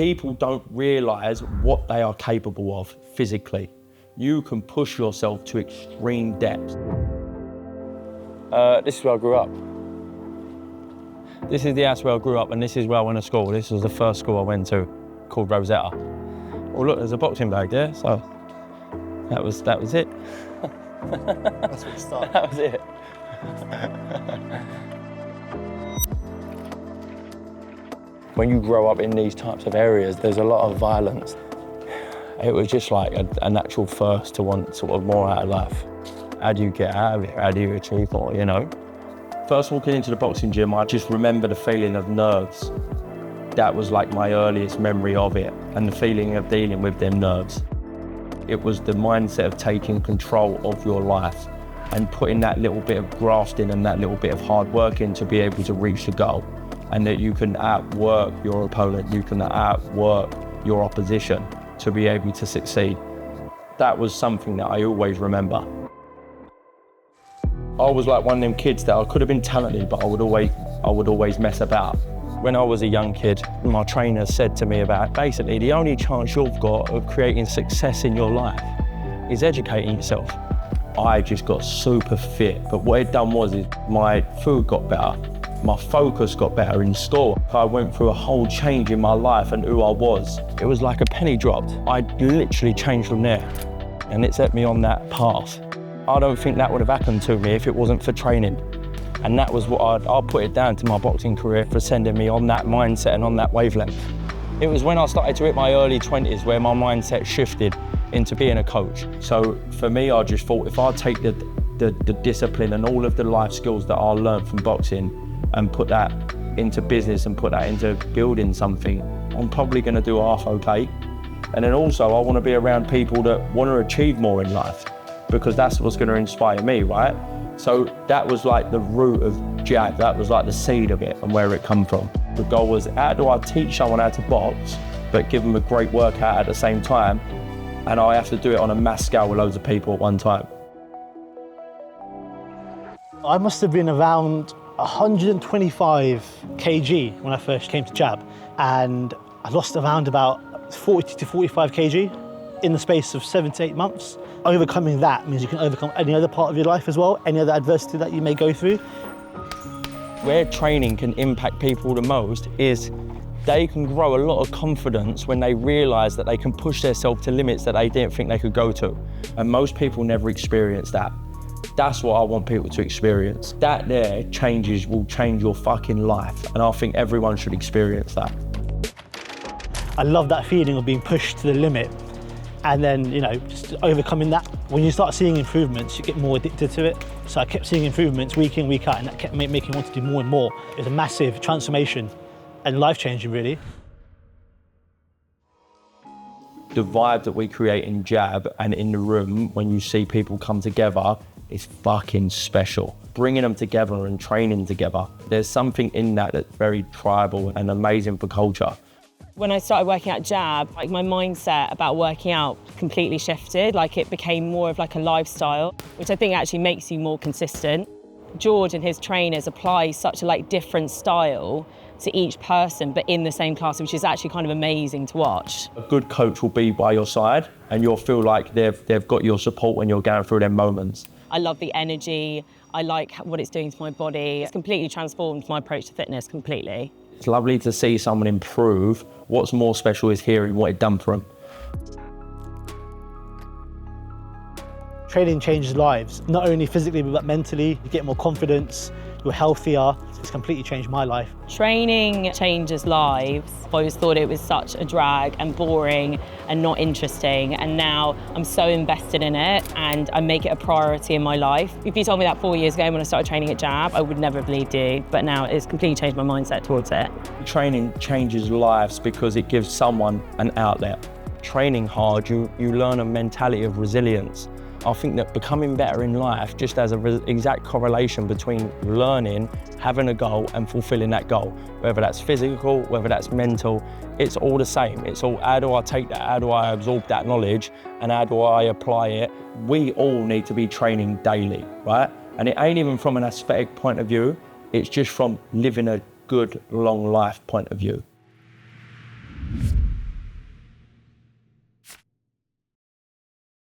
People don't realise what they are capable of physically. You can push yourself to extreme depths. This is where I grew up. This is the house where I grew up, and this is where I went to school. This was the first school I went to, called Rosetta. Oh look, there's a boxing bag there, so that was it. That's what it started. That was it. When you grow up in these types of areas, there's a lot of violence. It was just like a natural thirst to want sort of more out of life. How do you get out of it? How do you achieve more, you know? First walking into the boxing gym, I just remember the feeling of nerves. That was like my earliest memory of it, and the feeling of dealing with them nerves. It was the mindset of taking control of your life and putting that little bit of graft in and that little bit of hard work in to be able to reach the goal. And that you can outwork your opponent, you can outwork your opposition to be able to succeed. That was something that I always remember. I was like one of them kids that I could have been talented, but I would always mess about. When I was a young kid, my trainer said to me about basically the only chance you've got of creating success in your life is educating yourself. I just got super fit, but what it done was my food got better, my focus got better in school. I went through a whole change in my life and who I was. It was like a penny dropped. I literally changed from there, and it set me on that path. I don't think that would have happened to me if it wasn't for training. And that was what I'll put it down to my boxing career for sending me on that mindset and on that wavelength. It was when I started to hit my early 20s where my mindset shifted into being a coach. So for me, I just thought if I take the discipline and all of the life skills that I learned from boxing and put that into business and put that into building something, I'm probably going to do half okay. And then also I want to be around people that want to achieve more in life, because that's what's going to inspire me, right? So that was like the root of Jab, that was like the seed of it and where it come from. The goal was, how do I teach someone how to box, but give them a great workout at the same time, and I have to do it on a mass scale with loads of people at one time. I must have been around 125 kg when I first came to Jab, and I lost around about 40 to 45 kg in the space of 7 to 8 months. Overcoming that means you can overcome any other part of your life as well, any other adversity that you may go through. Where training can impact people the most is they can grow a lot of confidence when they realise that they can push themselves to limits that they didn't think they could go to. And most people never experience that. That's what I want people to experience. That there will change your fucking life. And I think everyone should experience that. I love that feeling of being pushed to the limit. And then, you know, just overcoming that. When you start seeing improvements, you get more addicted to it. So I kept seeing improvements week in, week out, and that kept making me want to do more and more. It was a massive transformation and life-changing, really. The vibe that we create in Jab and in the room when you see people come together is fucking special. Bringing them together and training together, there's something in that that's very tribal and amazing for culture. When I started working at Jab, like my mindset about working out completely shifted. Like it became more of like a lifestyle, which I think actually makes you more consistent. George and his trainers apply such a like different style to each person, but in the same class, which is actually kind of amazing to watch. A good coach will be by your side and you'll feel like they've got your support when you're going through them moments. I love the energy. I like what it's doing to my body. It's completely transformed my approach to fitness completely. It's lovely to see someone improve. What's more special is hearing what it done for them. Training changes lives, not only physically, but mentally. You get more confidence, you're healthier. It's completely changed my life. Training changes lives. I always thought it was such a drag and boring and not interesting, and now I'm so invested in it and I make it a priority in my life. If you told me that 4 years ago when I started training at Jab, I would never have believed you, but now it's completely changed my mindset towards it. Training changes lives because it gives someone an outlet. Training hard, you learn a mentality of resilience. I think that becoming better in life just has an exact correlation between learning, having a goal and fulfilling that goal. Whether that's physical, whether that's mental, it's all the same. It's all, how do I take that, how do I absorb that knowledge and how do I apply it? We all need to be training daily, right? And it ain't even from an aesthetic point of view, it's just from living a good long life point of view.